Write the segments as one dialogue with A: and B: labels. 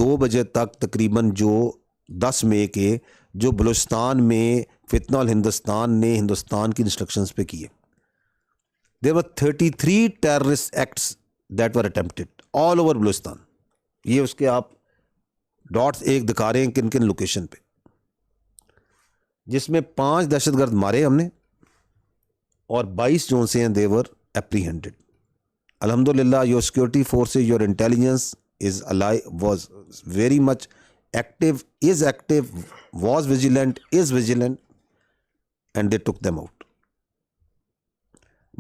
A: 2 बजे तक तकरीबन जो 10 मई के जो बलूचिस्तान में फितना अल हिंदुस्तान ने हिंदुस्तान की इंस्ट्रक्शंस पे किए, there were 33 terrorist acts that were attempted all over Balochistan. ये उसके आप डॉट्स एक दिखा रहे हैं किन किन लोकेशन पे, जिसमें 5 दहशतगर्द मारे हमने और 22 जो से हैं देवर एप्रीहेंडेड। अल्हम्दुलिल्लाह your security forces, your intelligence is alive, was very much active, is active, was vigilant, is vigilant, and they took them out.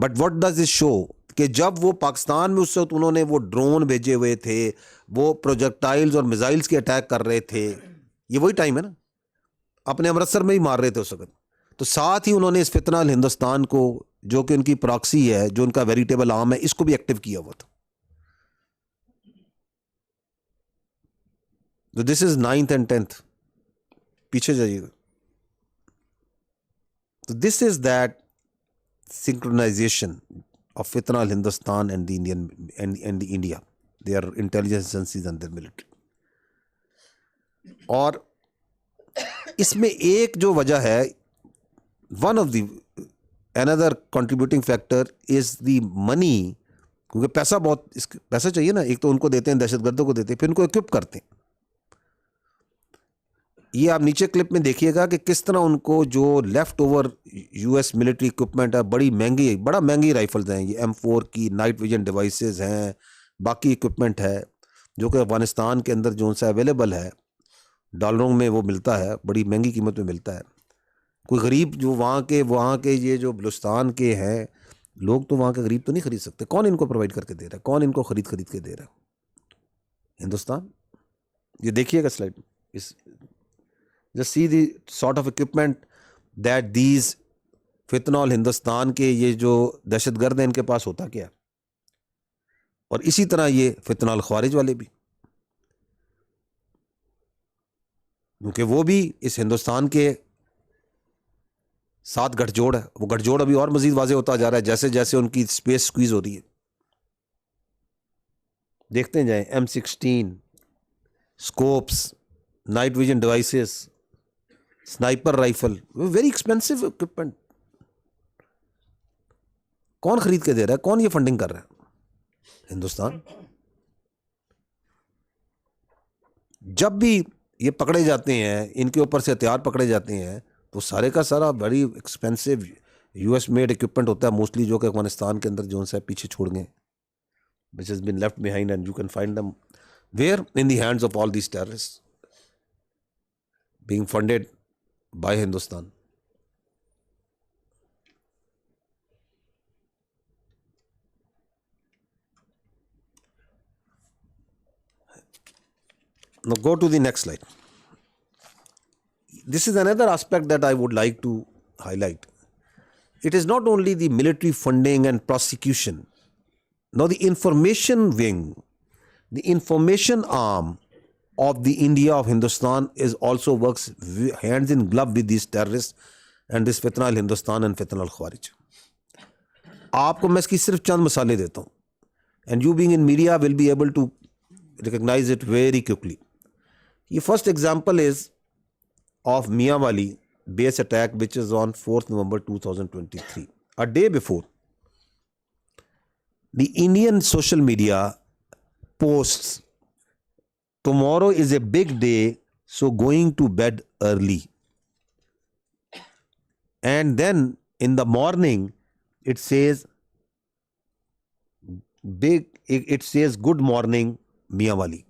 A: But what does it show कि जब वो पाकिस्तान में उस वक्त उन्होंने वो ड्रोन भेजे हुए थे, वो प्रोजेक्टाइल्स और मिसाइल्स के अटैक कर रहे थे, ये वही टाइम है ना, अपने अमृतसर में ही मार रहे थे उस वक्त। तो साथ ही उन्होंने इस फितना अल हिंदुस्तान को, जो कि उनकी प्रॉक्सी है, जो उनका वेरिटेबल आर्म है, इसको भी एक्टिव किया हुआ था। तो this is 9th and 10th, पीछे जाइएगा। तो this is that synchronization of fitna al Hindustan and the Indian and the India, their intelligence agencies and their military. और इसमें एक जो वजह है, one of the another contributing factor is the money, क्योंकि पैसा बहुत, पैसा चाहिए ना, एक तो उनको देते हैं, दहशतगर्दों को देते हैं, फिर उनको इक्विप करते हैं। ये आप नीचे क्लिप में देखिएगा कि किस तरह उनको जो left over US military equipment है, बड़ा महंगी राइफल्स हैं, ये M4 की नाइट विजन डिवाइसेस हैं, बाकी इक्विपमेंट है जो कि अफगानिस्तान के अंदर जो सा अवेलेबल है, डॉलरों में वो मिलता है, बड़ी महंगी कीमत में मिलता है। कोई गरीब जो वहाँ के ये जो बलूचिस्तान के हैं लोग, तो वहाँ के गरीब तो नहीं खरीद सकते। कौन इनको प्रोवाइड करके दे रहा है? कौन इनको खरीद के दे रहा है? हिंदुस्तान। ये देखिएगा स्लाइड में, इस just see the sort of equipment that these फितना अल हिंदुस्तान के ये जो दहशतगर्द हैं इनके पास होता क्या है। और इसी तरह ये फितना अल ख्वारिज वाले भी, क्योंकि वो भी इस हिंदुस्तान के साथ गठजोड़ है। वो गठजोड़ अभी और मजीद वाज़ेह होता जा रहा है जैसे जैसे उनकी स्पेस स्क्वीज हो रही है। देखते जाएं, M16, scopes, night vision devices, sniper rifle, very expensive equipment. कौन खरीद के दे रहा है? कौन ये फंडिंग कर रहा है? हिंदुस्तान। जब भी ये पकड़े जाते हैं, इनके ऊपर से हथियार पकड़े जाते हैं, तो सारे का सारा बड़ी एक्सपेंसिव US मेड इक्विपमेंट होता है मोस्टली, जो कि अफगानिस्तान के अंदर जो है पीछे छोड़ गए, which has been left behind, and you can find them where in the hands of all these terrorists being funded by Hindustan. Now go to the next slide. This is another aspect that I would like to highlight. It is not only the military funding and prosecution. Now the information wing, the information arm of the India of Hindustan is also works hands in glove with these terrorists and this fitna al Hindustan and fitna al Khawarij. आपको मैं इसकी सिर्फ चंद मिसालें देता हूँ, and you being in media will be able to recognize it very quickly. The first example is of Mianwali base attack, which is on 4th November 2023. A day before, the Indian social media posts, tomorrow is a big day, so going to bed early. And then in the morning, it says good morning Mianwali.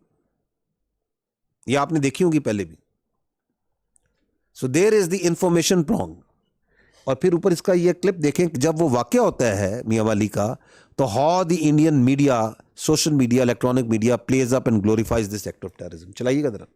A: ये आपने देखी होगी पहले भी। So there is the information prong. और फिर ऊपर इसका ये क्लिप देखें कि जब वो वाक़या होता है मियांवाली का, तो how the Indian media, social media, electronic media plays up and glorifies this act of terrorism. चलाइएगा जरा।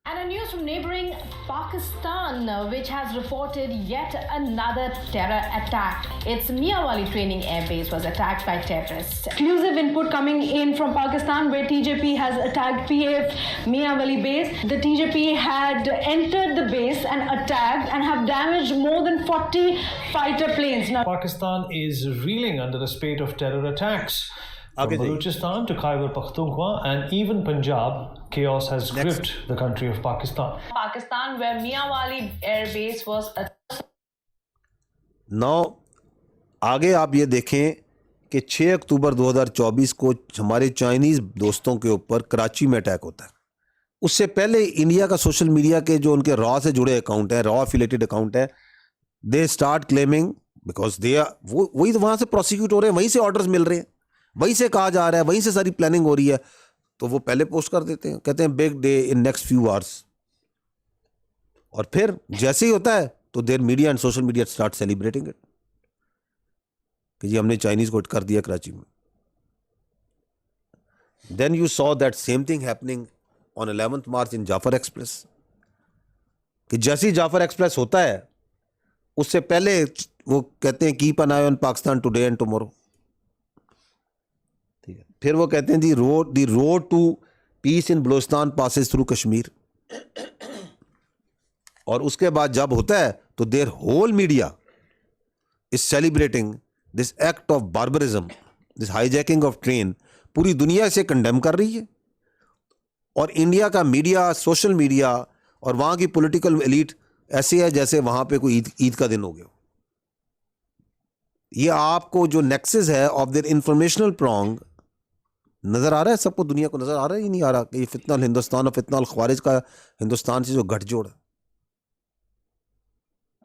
B: And a news from neighboring Pakistan, which has reported yet another terror attack. Its Mianwali training airbase was attacked by terrorists. Exclusive input coming in from Pakistan, where TJP has attacked PAF Mianwali base. The TJP had entered the base and attacked and have damaged more than 40 fighter planes.
C: Now, Pakistan is reeling under the spate of terror attacks.
A: आगे
C: From
A: जाइए।
C: Balochistan to Khyber Pakhtunkhwa and even Punjab, chaos has gripped the country of Pakistan.
B: Pakistan, where Miawali Air Base was
A: नौ आगे आप ये देखें कि 6 अक्टूबर 2024 को हमारे Chinese दोस्तों के ऊपर कराची में अटैक होता है। उससे पहले इंडिया का सोशल मीडिया के जो उनके रॉ से जुड़े अकाउंट हैं, रॉ एफिलेटेड अकाउंट है, they start claiming because they are वही तो वहाँ से प्रोसिक्यूट हो रहे हैं, वहीं से ऑर्डर्स मिल रहे हैं, वहीं से कहा जा रहा है, वहीं से सारी प्लानिंग हो रही है, तो वो पहले पोस्ट कर देते हैं, कहते हैं big day in next few hours. और फिर जैसे ही होता है तो their media and social media start celebrating it कि जी हमने चाइनीज को हिट कर दिया कराची में। Then you saw that same thing happening on 11th March in Jaffar Express कि जैसे ही जाफर एक्सप्रेस होता है उससे पहले वो कहते हैं keep an eye on Pakistan today and tomorrow. ठीक है, फिर वो कहते हैं the road to peace in Balochistan passes through Kashmir. और उसके बाद जब होता है तो their whole media is celebrating this act of barbarism, this hijacking of train. पूरी दुनिया इसे कंडेम कर रही है और इंडिया का मीडिया, सोशल मीडिया और वहां की पॉलिटिकल एलीट ऐसे है जैसे वहां पे कोई ईद का दिन हो गया। ये आपको जो नेक्सस है ऑफ देयर इंफॉर्मेशनल प्रॉन्ग नजर आ रहा है, सबको दुनिया को नजर आ रहा है, ही नहीं आ रहा कि ये फितना हिंदुस्तान और फितना ख्वारिज का हिंदुस्तान से जो गठजोड़ है,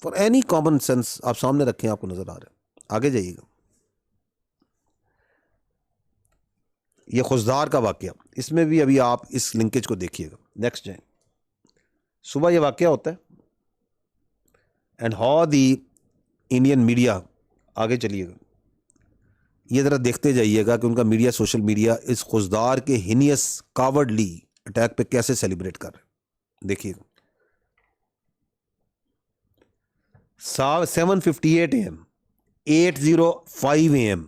A: फॉर एनी कॉमन सेंस आप सामने रखें, आपको नजर आ रहा है। आगे जाइएगा, ये खुजदार का वाकया, इसमें भी अभी आप इस लिंकेज को देखिएगा। नेक्स्ट जाए, सुबह ये वाकया होता है and how the Indian media, आगे चलिएगा, ये ज़रा देखते जाइएगा कि उनका मीडिया, सोशल मीडिया इस खुजदार के हिनियस कावर्डली अटैक पे कैसे सेलिब्रेट कर रहे हैं। देखिएगा 7:58 AM, 8:05 AM,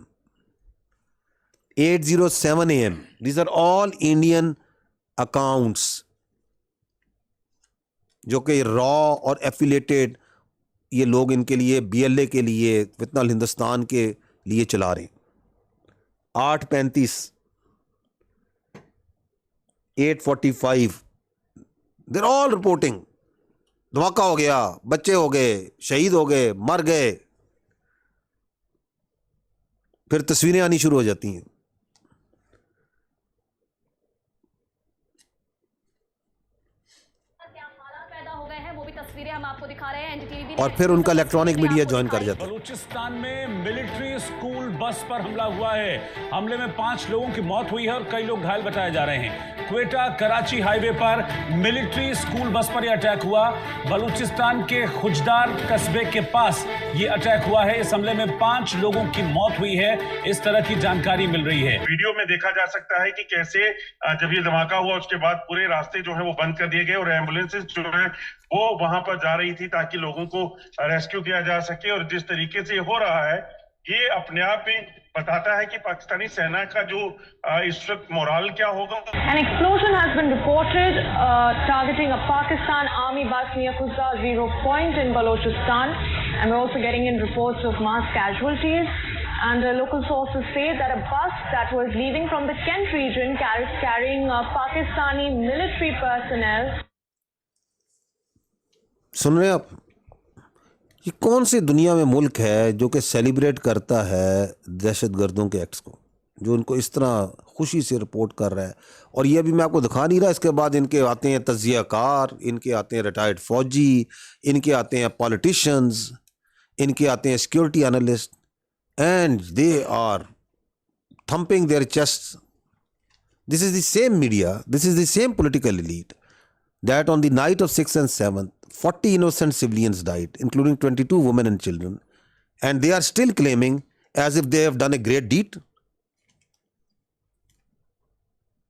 A: 8:07 AM, these are all Indian accounts जो कि रॉ और एफिलेटेड ये लोग इनके लिए, BLA के लिए, फितना हिंदुस्तान के लिए चला रहे हैं। 8:35, 8:45, देर ऑल रिपोर्टिंग धमाका हो गया, बच्चे हो गए, शहीद हो गए, मर गए। फिर तस्वीरें आनी शुरू हो जाती हैं।
B: तस्वीरें हम आपको दिखा रहे हैं एनडीटीवी
A: और फिर उनका इलेक्ट्रॉनिक मीडिया ज्वाइन कर जाता है।
D: बलूचिस्तान में मिलिट्री स्कूल बस पर हमला हुआ है। हमले में 5 लोगों की मौत हुई है और कई लोग घायल बताए जा रहे हैं। क्वेटा कराची हाईवे पर मिलिट्री स्कूल बस पर यह अटैक हुआ। बलूचिस्तान के खुजदार कस्बे के पास यह अटैक हुआ है। इस हमले में 5 लोगों की मौत हुई है, इस तरह की जानकारी मिल रही है।
E: वीडियो में देखा जा सकता है कि कैसे जब ये धमाका हुआ उसके बाद पूरे रास्ते जो है वो बंद कर दिए गए और एम्बुलेंसेस जो है वो वहां पर जा रही थी ताकि लोगों को रेस्क्यू किया जा सके। और जिस तरीके से हो रहा है ये अपने आप में बताता है कि पाकिस्तानी सेना का जो इस वक्त मोराल क्या होगा।
F: An explosion has been reported targeting a Pakistan Army bus near Kuzda Zero Point in Balochistan, and we're also getting in reports of mass casualties. And local sources say that a bus that was leaving from the Kent region carrying Pakistani military personnel.
A: सुन रहे हैं आप, ये कौन सी दुनिया में मुल्क है जो कि सेलिब्रेट करता है दहशतगर्दों के एक्ट्स को, जो उनको इस तरह खुशी से रिपोर्ट कर रहा है। और ये अभी मैं आपको दिखा नहीं रहा, इसके बाद इनके आते हैं तजियाकार, इनके आते हैं रिटायर्ड फौजी, इनके आते हैं पॉलिटिशियंस, इनके आते हैं security analyst, and they are thumping their chest. This is the same media, this is the same political elite that on the night of 6th and 7th, 40 innocent civilians died, including 22 women and children, and they are still claiming as if they have done a great deed.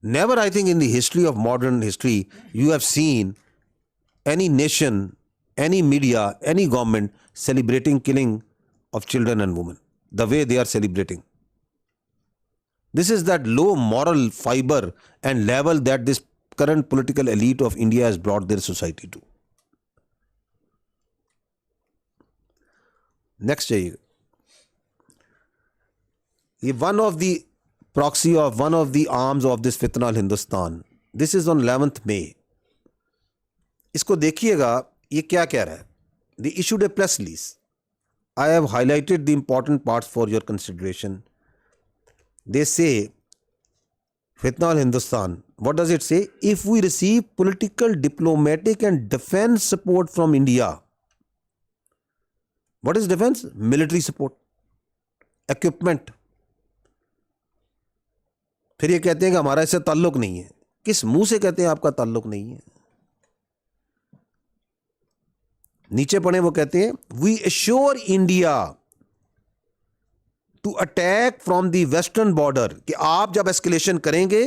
A: Never, I think, in the history of modern history, you have seen any nation, any media, any government celebrating killing of children and women the way they are celebrating. This is that low moral fiber and level that this current political elite of India has brought their society to. Next जाइएगा, ये one of the proxy of one of the arms of this fitna al Hindustan. This is on 11th May. इसको देखिएगा ये क्या कह रहा है. They issued a press release. I have highlighted the important parts for your consideration. They say, Fitna al Hindustan, what does it say? If we receive political, diplomatic and defense support from India. What is defense? Military support, equipment. फिर ये कहते हैं कि हमारा इससे ताल्लुक नहीं है. किस मुंह से कहते हैं आपका ताल्लुक नहीं है? नीचे पढ़े वो कहते हैं we assure India to attack from the western border, कि आप जब एस्केलेशन करेंगे,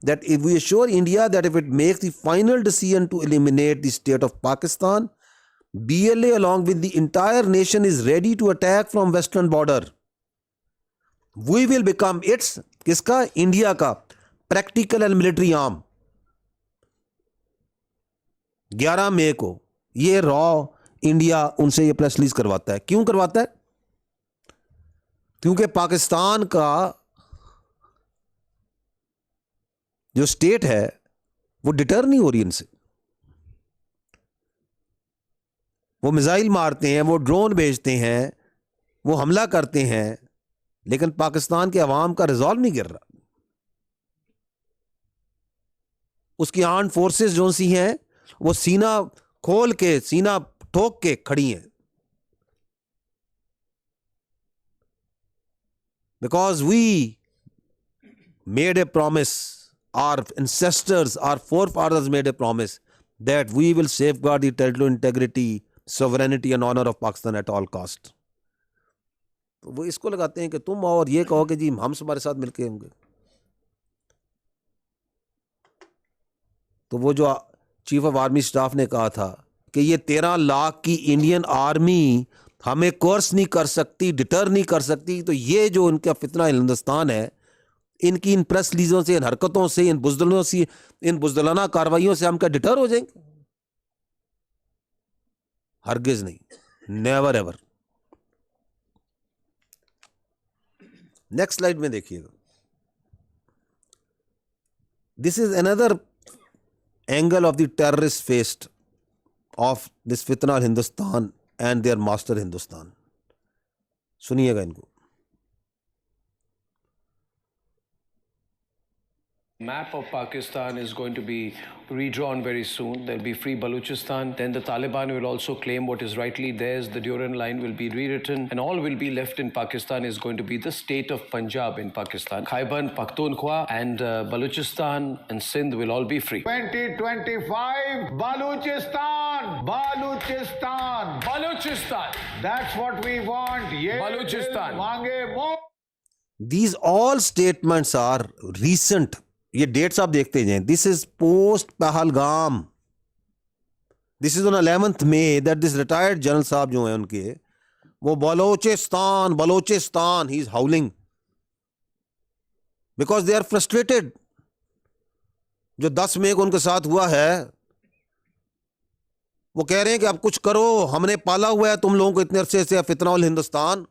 A: that if we assure India that if it makes the final decision to eliminate the state of Pakistan, BLA along with the entire nation is ready to attack from western border. We will become its, किसका? India का practical and military arm. 11 मई को ये raw India उनसे ये press release करवाता है. क्यों करवाता है? क्योंकि पाकिस्तान का जो स्टेट है वो डिटर नहीं हो रही इनसे. वो मिसाइल मारते हैं, वो ड्रोन भेजते हैं, वो हमला करते हैं, लेकिन पाकिस्तान के अवाम का रिजॉल्व नहीं गिर रहा. उसकी आर्म्ड फोर्सेस जो सी हैं वो सीना खोल के, सीना ठोक के खड़ी हैं. Because we made a promise, our ancestors, our forefathers made a promise that we will safeguard the territorial integrity, sovereignty and honor of Pakistan at all cost. तो वो इसको लगाते हैं कि तुम और ये कहो कि जी हम हमारे साथ मिलके होंगे. तो वो जो चीफ ऑफ आर्मी स्टाफ ने कहा था कि ये 13 लाख की इंडियन आर्मी हमें कोर्स नहीं कर सकती, डिटर नहीं कर सकती, तो ये जो इनका फितना हिंदुस्तान है, इनकी इन प्रेस रिलीजों से, इन हरकतों से, इन बुजदलों से, इन बुजदलाना कार्रवाइयों से हम क्या डिटर हो जाएंगे? हरगिज नहीं, नेवर एवर. नेक्स्ट स्लाइड में देखिएगा. This is another angle of the terrorist face of this फितना Hindustan and their master Hindustan. सुनिएगा इनको.
G: Map of Pakistan is going to be redrawn very soon. There'll be free Balochistan. Then the Taliban will also claim what is rightly theirs. The Durand line will be rewritten, and all will be left in Pakistan is going to be the state of Punjab in Pakistan. Khyber Pakhtunkhwa and Balochistan and Sindh will all be free.
H: 2025 Balochistan, Balochistan,
G: Balochistan.
H: that's what we want. Ye
G: Balochistan.
H: dil mange more.
A: These all statements are recent. ये dates आप देखते जाएं. This is post Pahalgam. This is on 11th May that this retired general साहब जो हैं उनके, वो बलोचिस्तान बलोचिस्तान ही is howling because they are frustrated. जो 10 मई को उनके साथ हुआ है, वो कह रहे हैं कि अब कुछ करो, हमने पाला हुआ है तुम लोगों को इतने अरसे से फितना उल हिंदुस्तान,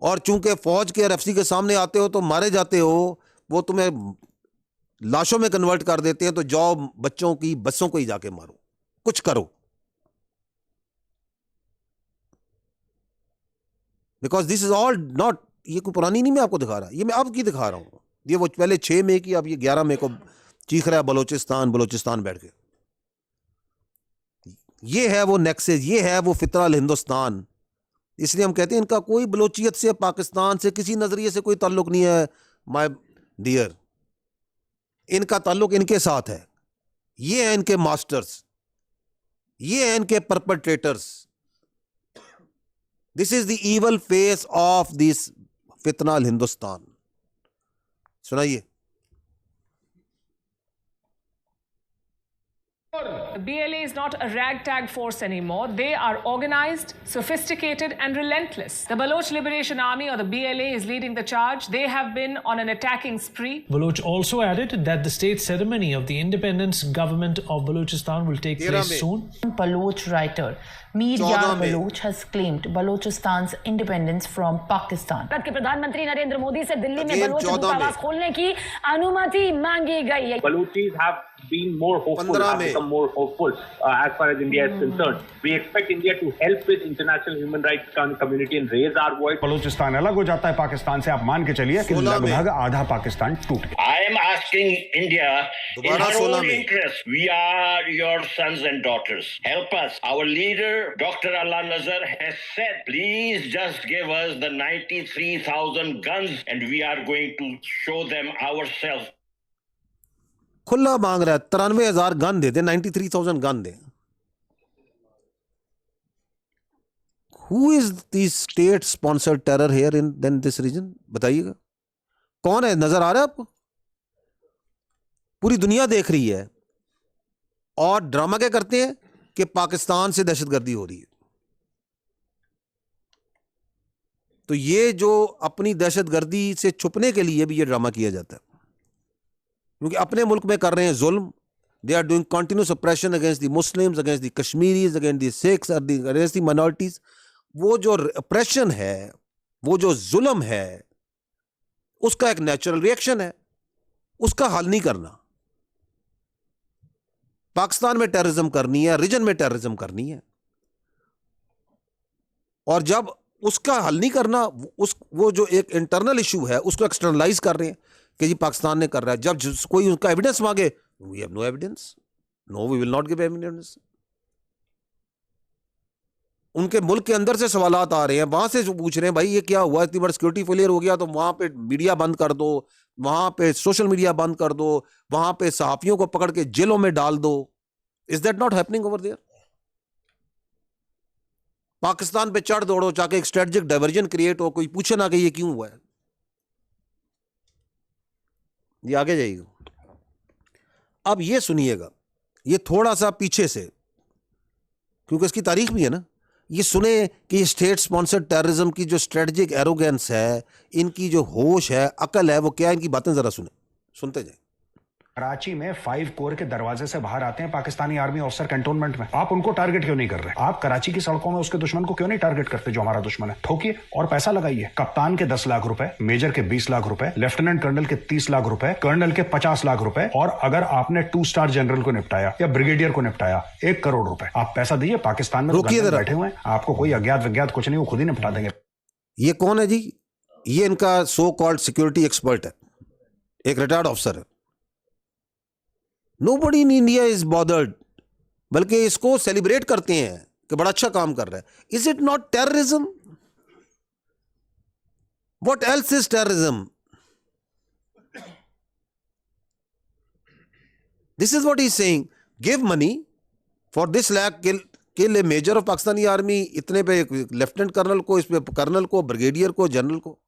A: और चूंकि फौज के RFC के सामने आते हो तो मारे जाते हो, वो तुम्हें लाशों में कन्वर्ट कर देते हैं, तो जाओ बच्चों की बसों को ही जाके मारो, कुछ करो. Because this is all not, ये कोई पुरानी नहीं मैं आपको दिखा रहा, ये मैं अब की दिखा रहा हूं. ये वो पहले 6 मई की, अब ये 11 मई को चीख रहा है बलोचिस्तान बलोचिस्तान बैठ के. ये है वो नेक्सेस, ये है वो फितना अल हिंदुस्तान. इसलिए हम कहते हैं इनका कोई बलोचियत से, पाकिस्तान से किसी नजरिए से कोई ताल्लुक नहीं है. माय डियर, इनका ताल्लुक इनके साथ है. ये हैं इनके मास्टर्स, ये हैं इनके perpetrators. This is the evil face of this फितना अल हिंदुस्तान. सुनाइए.
I: BLA is not a ragtag force anymore. They are organized, sophisticated, and relentless. The Baloch Liberation Army, or the BLA, is leading the charge. They have been on an attacking spree.
C: Baloch also added that the state ceremony of the independence government of Balochistan will take place soon.
J: Baloch writer Mir Yar Baloch has claimed Balochistan's independence from Pakistan.
F: Bharat के प्रधानमंत्री नरेंद्र मोदी से दिल्ली में Bloch दूतावास खोलने की अनुमति मांगी गई है.
K: Balochis have been more hopeful, have become more hopeful as far as India is concerned. We expect India to help with international human rights community and raise our voice.
H: Balochistan अलग हो जाता है पाकिस्तान से, आप मान के चलिए कि लगभग आधा पाकिस्तान टूट गया.
K: I am asking India in her own interest. We are your sons and daughters. Help us. Our leader, Dr. Allah Nazar, has said, please just give us the 93,000 guns and we are going to show them ourselves.
A: खुला मांग रहा है 93,000 gun they they, 93,000 gun they. Who is the state sponsored terror here in this region? बताइएगा कौन है, नजर आ रहा है आपको? पूरी दुनिया देख रही है और ड्रामा क्या करते हैं कि पाकिस्तान से दहशतगर्दी हो रही है. तो ये जो अपनी दहशतगर्दी से छुपने के लिए भी ये ड्रामा किया जाता है, क्योंकि अपने मुल्क में कर रहे हैं जुल्म. They are doing continuous operation against the Muslims, against the Kashmiris, against the Sikhs, against the minorities. वो जो ऑपरेशन है, वो जो जुल्म है, उसका एक नेचुरल रिएक्शन है, उसका हल नहीं करना. पाकिस्तान में टेररिज्म करनी है, रीजन में टेररिज्म करनी है, और जब उसका हल नहीं करना, वो जो एक इंटरनल इशू है उसको एक्सटर्नलाइज कर रहे हैं कि जी पाकिस्तान ने कर रहा है. जब कोई उनका एविडेंस मांगे, we have no evidence, no we will not give evidence. उनके मुल्क के अंदर से सवालात आ रहे हैं, वहां से जो पूछ रहे हैं भाई ये क्या हुआ, इतनी बड़ी सिक्योरिटी फेलियर हो गया तो वहां पे मीडिया बंद कर दो, वहां पे सोशल मीडिया बंद कर दो, वहां पे सहाफियों को पकड़ के जेलों में डाल दो. Is that not happening over there? Pakistan पे चढ़ दौड़ो, चाहे एक स्ट्रेटेजिक डाइवर्जन क्रिएट हो, कोई पूछे ना कि ये क्यों हुआ है. ये आगे जाइएगा. अब ये सुनिएगा, ये थोड़ा सा पीछे से, क्योंकि इसकी तारीख भी है ना. ये सुने कि ये स्टेट स्पॉन्सर्ड टेररिज्म की जो स्ट्रेटेजिक एरोगेंस है, इनकी जो होश है, अकल है, वो क्या है, इनकी बातें जरा सुनते जाए.
H: कराची में 5 कोर के दरवाजे से बाहर आते हैं पाकिस्तानी आर्मी ऑफिसर कैंटोनमेंट में. आप उनको टारगेट क्यों नहीं कर रहे? आप कराची की सड़कों में उसके दुश्मन को क्यों नहीं टारगेट करते जो हमारा दुश्मन है? ठोकिए और पैसा लगाइए. कप्तान के 10 लाख रुपए, मेजर के 20 लाख रुपए, लेफ्टिनेंट कर्नल के 30 लाख रुपए, कर्नल के 50 लाख रुपए, और अगर आपने 2 स्टार जनरल को निपटाया या ब्रिगेडियर को निपटाया 1 करोड़ रुपए. आप पैसा दीजिए. पाकिस्तान में बैठे हुए हैं, आपको कोई अज्ञात विज्ञात कुछ नहीं, वो खुद ही निपटा देंगे. ये कौन है जी? ये इनका सो कॉल्ड सिक्योरिटी एक्सपर्ट है, एक रिटायर्ड ऑफिसर है. Nobody in India is bothered, बल्कि इसको सेलिब्रेट करते हैं कि बड़ा अच्छा काम कर रहा है. Is it not terrorism? What else is terrorism? This is what he's saying. Give money for this lakh, kill a major of Pakistani army, इतने पे लेफ्टिनेंट कर्नल को, इस पे कर्नल को, ब्रिगेडियर को, जनरल को.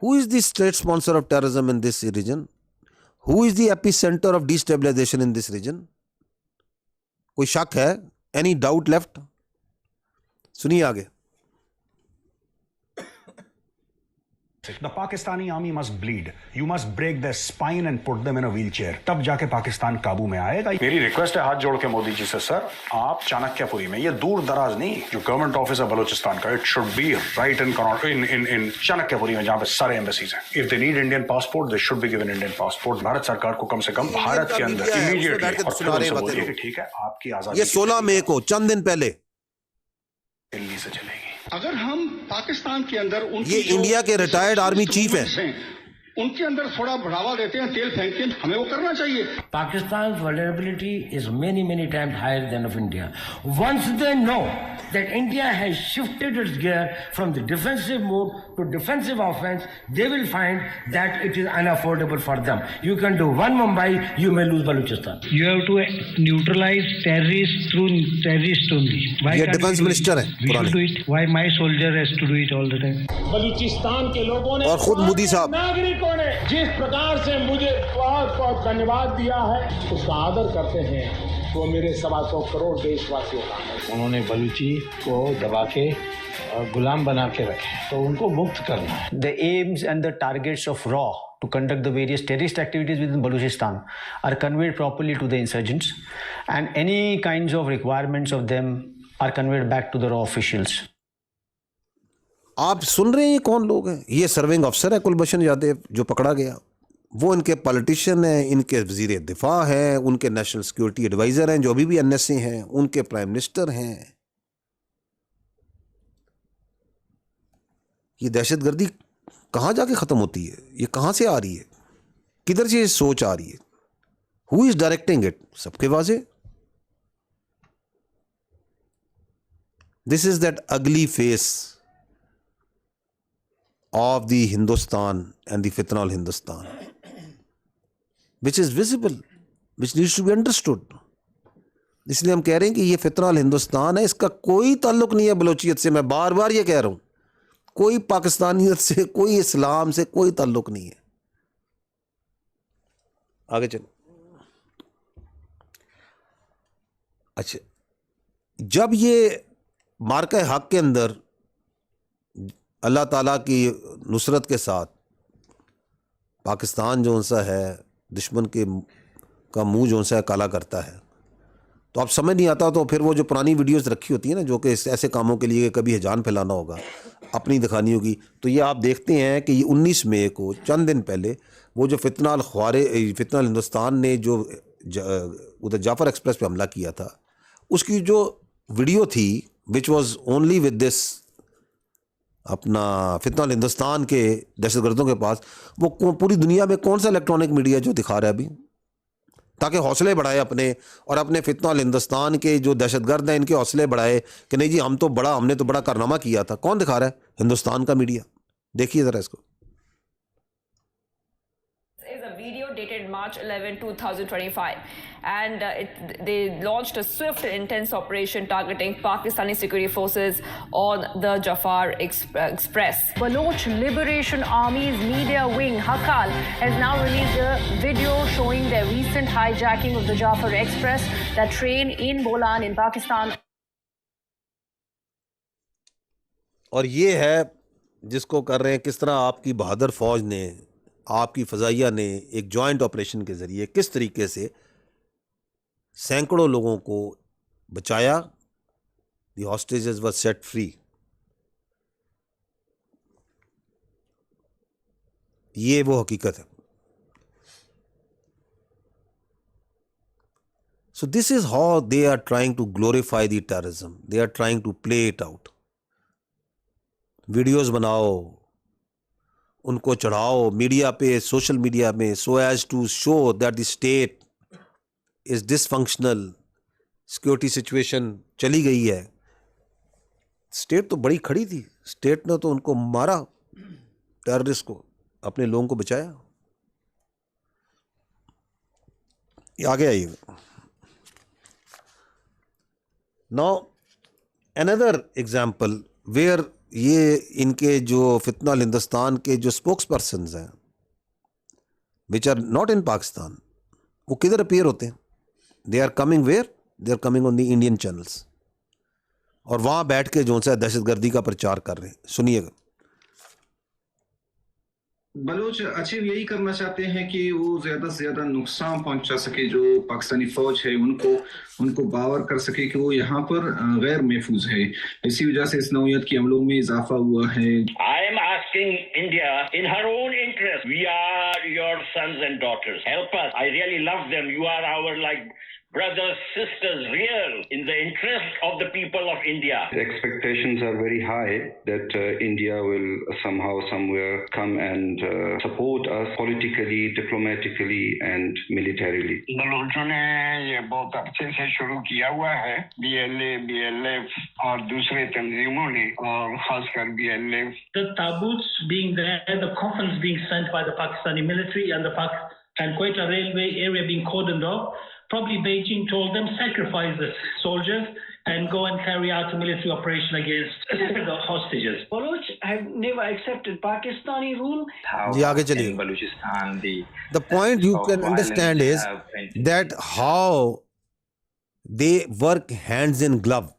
H: Who is the state sponsor of terrorism in this region? Who is the epicenter of destabilization in this region? कोई शक है? Any doubt left? सुनिए आगे.
L: The Pakistani army must bleed. You must break their spine and put them in a wheelchair. तब जाके पाकिस्तान काबू में आएगा. मेरी रिक्वेस्ट है हाथ जोड़ के मोदी जी से, सर आप चाणक्यपुरी में, ये दूर दराज नहीं, जो गवर्नमेंट ऑफिस है बलूचिस्तान का, इट शुड बी राइट इन चाणक्यपुरी में, जहाँ पे सारे एम्बेसीज हैं. If they need Indian passport, they should be given Indian passport. Bharat सरकार को कम से कम भारत के अंदर इमीडिएटली, और फिर उनसे बोलिए कि ठीक है आपकी आजादी.
A: ये 16 मई को, चंद दिन पहले
L: दिल्ली से चलेगी.
M: अगर हम पाकिस्तान के अंदर
A: ये इंडिया के रिटायर्ड आर्मी चीफ हैं,
M: उनके अंदर थोड़ा बढ़ावा देते हैं, तेल फेंकते हैं, हमें वो करना चाहिए.
N: Pakistan's vulnerability is many times higher than of India. Once they know that India has shifted its gear from the defensive mode to defensive offense, they will find that it is unaffordable for them. You can do one Mumbai, you may lose Balochistan.
O: You have to neutralize terrorists through terrorists only. Why
A: ये defence minister है पुराने.
O: do it? Why my soldier has to do it all the time?
P: Balochistan के लोगों ने
A: और खुद मोदी साहब
P: नागरिकों लोगों ने जिस प्रकार से मुझे बहुत बहुत धन्यवाद दिया है, उसका आदर करते हैं, वो मेरे 125 करोड़ देशवासियों का है।
Q: उन्होंने बलूची को दबा के गुलाम बना के रखे, तो उनको मुक्त करना है।
R: The aims and the targets of RAW to conduct the various terrorist activities within Balochistan are conveyed properly to the insurgents, and any kinds of requirements of them are conveyed back to the RAW officials.
A: आप सुन रहे हैं ये कौन लोग हैं? ये serving अफसर है कुलभूषण यादव जो पकड़ा गया, वो इनके पॉलिटिशियन हैं, इनके वजीर दिफा हैं, उनके नेशनल सिक्योरिटी एडवाइज़र हैं जो अभी भी एनएसए हैं, उनके प्राइम मिनिस्टर हैं। ये दहशतगर्दी कहाँ जाके ख़त्म होती है? ये कहाँ से आ रही है? किधर से ये सोच आ रही है? Who is directing it? सबके वाजे। दिस इज़ दैट अगली face of the Hindustan and the fitnal Hindustan, which is visible, which needs to be understood. इसलिए हम कह रहे हैं कि ये फितनल हिंदुस्तान है, इसका कोई ताल्लुक नहीं है बलोचियत से। मैं बार बार ये कह रहा हूँ, कोई पाकिस्तानियत से, कोई इस्लाम से कोई ताल्लुक नहीं है। आगे चलो। अच्छा, जब ये मार्का हक के अंदर अल्लाह ताला की नुसरत के साथ पाकिस्तान जो सा है दुश्मन के का मुंह जो सा है काला करता है, तो आप समझ नहीं आता, तो फिर वो जो पुरानी वीडियोस रखी होती है ना, जो कि ऐसे कामों के लिए कभी हिजान फैलाना होगा, अपनी दिखानी होगी, तो ये आप देखते हैं कि ये 19 मई को चंद दिन पहले वो जो फितनल हिंदुस्तान ने जो उधर जाफर एक्सप्रेस पे हमला किया था, उसकी जो वीडियो थी which was only with this अपना फितनल हिंदुस्तान के दहशतगर्दों के पास, वो पूरी दुनिया में कौन सा इलेक्ट्रॉनिक मीडिया जो दिखा रहा है अभी, ताकि हौसले बढ़ाए अपने, और अपने फितनल हिंदुस्तान के जो दहशतगर्द हैं इनके हौसले बढ़ाए कि नहीं जी हमने तो बड़ा कारनामा किया था। कौन दिखा रहा है? हिंदुस्तान का मीडिया। देखिए ज़रा इसको।
S: Dated March 11, 2025, and they launched a swift and intense operation targeting Pakistani security forces on the Jafar Express.
B: Baloch Liberation Army's media wing, Hakal, has now released a video showing their recent hijacking of the Jafar Express, that train in Bolan in Pakistan.
A: और ये है जिसको कर रहे हैं, किस तरह आपकी बहादुर फौज ने, आपकी फ़ज़ाइया ने एक जॉइंट ऑपरेशन के ज़रिए किस तरीके से सैकड़ों लोगों को बचाया। The hostages were set free. ये वो हकीकत है। So this is how they are trying to glorify the terrorism, they are trying to play it out. Videos बनाओ, उनको चढ़ाओ मीडिया पे, सोशल मीडिया में, so as to show that the state is dysfunctional, security situation चली गई है। State तो बड़ी खड़ी थी, स्टेट ने तो उनको मारा, टेररिस्ट को, अपने लोगों को बचाया। ये आगे आइए। नाउ अनदर एग्जाम्पल वेयर ये इनके जो फितनल हिंदुस्तान के जो स्पोक्स पर्सनस हैं which are not in Pakistan, वो किधर अपीयर होते हैं? They are coming where? They are coming on the Indian channels, और वहाँ बैठ के जो सा दहशतगर्दी का प्रचार कर रहे हैं। सुनिएगा।
T: बलोच अचीव यही करना चाहते हैं कि वो ज्यादा से ज्यादा नुकसान पहुंचा सके जो पाकिस्तानी फौज है, उनको बावर कर सके कि वो यहाँ पर गैर महफूज है। इसी वजह से इस नौयत की हमलों में इजाफा हुआ है।
K: I am asking India, in her own interest, we are your sons and daughters. Help us. I really love them. You are our brothers, sisters, real, in the interest of the people of India.
U: The expectations are very high that India will somehow, somewhere come and support us politically, diplomatically and militarily.
V: बलोचों ने ये बहुत अच्छे से शुरू किया हुआ है, BLA, BLF और दूसरे तंजीमों ने, और खासकर BLF.
O: The taboos being there, the coffins being sent by the Pakistani military and and Quetta railway area being cordoned off. Probably Beijing told them sacrifice the soldiers and go and carry out a military operation against the hostages.
D: Baloch have never accepted Pakistani rule.
A: जी आगे चलिए.
E: Balochistan,
A: The point you can understand is that how they work hands in glove.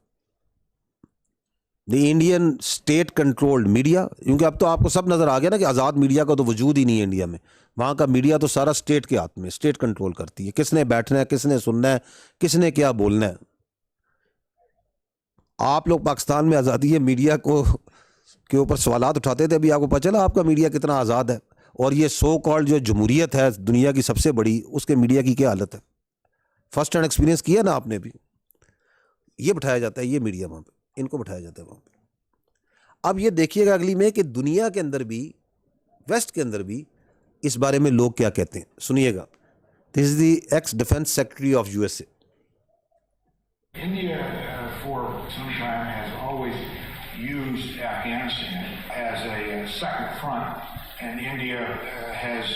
A: The Indian state controlled media, क्योंकि अब तो आपको सब नजर आ गया ना कि आज़ाद मीडिया का तो वजूद ही नहीं है इंडिया में. वहाँ का मीडिया तो सारा स्टेट के हाथ में, स्टेट कंट्रोल करती है. किसने बैठना है, किसने सुनना है, किसने क्या बोलना है. आप लोग पाकिस्तान में आज़ादी है मीडिया को के ऊपर सवालात उठाते थे. अभी आपको पता चला आपका मीडिया कितना आज़ाद है. और ये सो कॉल्ड जो जमहूरियत है दुनिया की सबसे बड़ी, उसके मीडिया की क्या हालत है. फर्स्ट हैंड एक्सपीरियंस किया ना आपने भी. ये बिठाया जाता है, ये मीडिया वहाँ पे, इनको बिठाया जाता है वहाँ पे. अब ये देखिएगा अगली में कि दुनिया के अंदर भी, वेस्ट के अंदर भी इस बारे में लोग क्या कहते हैं. सुनिएगा. This is the x defence secretary of USA.
L: India for some time has always used Afghanistan as a second front, and India has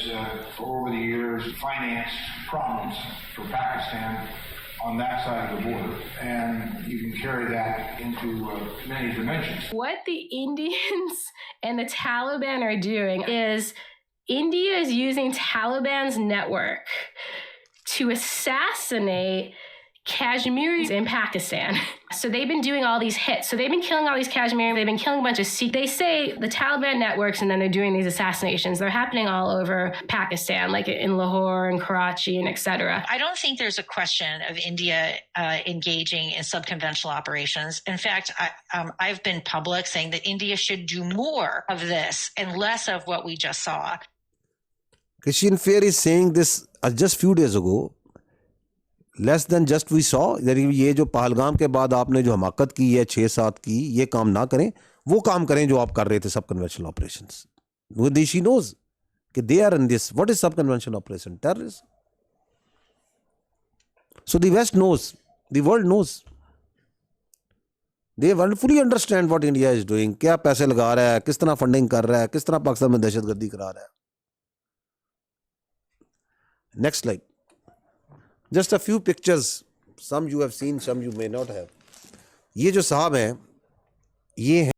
L: over the years financed problems for Pakistan on that side of the border, and you can carry that into many dimensions.
W: What the Indians and the Taliban are doing is India is using Taliban's network to assassinate Kashmiris in Pakistan. So they've been doing all these hits. So they've been killing all these Kashmiris. They've been killing a bunch of Sikhs. They say the Taliban networks, and then they're doing these assassinations. They're happening all over Pakistan, like in Lahore and Karachi and etc.
X: I don't think there's a question of India engaging in subconventional operations. In fact, I've been public saying that India should do more of this and less of what we just saw.
A: Christian Fair is saying this just few days ago. Less than just we saw. यानी ये जो पहलगाम के बाद आपने जो हमाकत की है 6-7 की, ये काम ना करें, वो काम करें जो आप कर रहे थे सब कन्वेंशनल ऑपरेशंस. शी नोज कि they are in this. What is sub conventional operation? Terrorism. So the west knows, the world knows, they fully understand what India is doing. क्या पैसे लगा रहा है, किस तरह फंडिंग कर रहा है, किस तरह पाकिस्तान में दहशतगर्दी करा रहा है. Next slide. Just a few pictures, some you have seen, some you may not have. ये जो साहब हैं, ये हैं